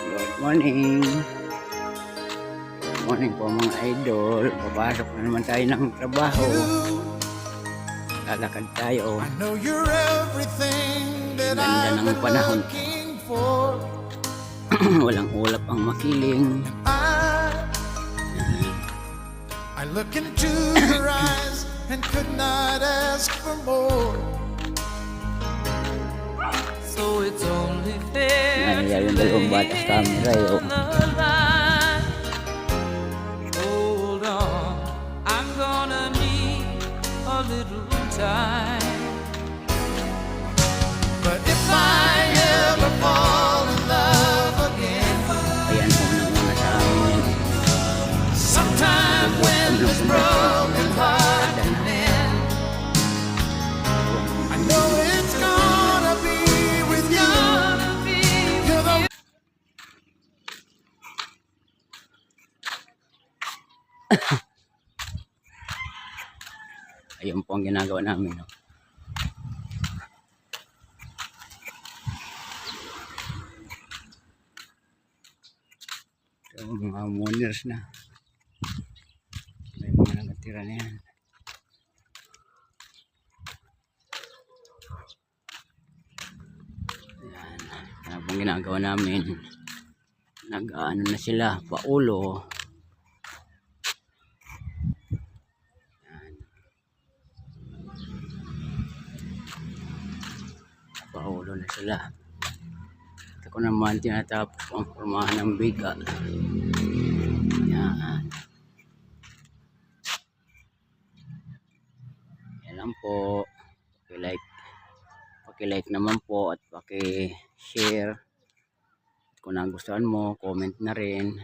Good morning. Good morning po mga idol. Papasok na naman tayo ng trabaho. Lalakad tayo. Ganda ng panahon. Walang ulap ang makiling. I look into your eyes and could not ask for more. So it's only fair Nahiya yung dalawang bata sa camera yun. Hold on, I'm gonna need a little time. But if I ever fall in love again, Ayan, una sa amin. sometime when this broken heart can end, I know it's gonna be with you. You're the Ayun po ang ginagawa namin. No? So, mga mooners na. May mga nakatira na yan. Ayan. Habang ginagawa namin, nag-ano na sila, paulo. Paulo na sila. Ito ko naman tinatapos ang formahan ng biga. Yan. Yan lang po. Paki-like naman po at paki-share. Kung nagustuhan mo, comment na rin.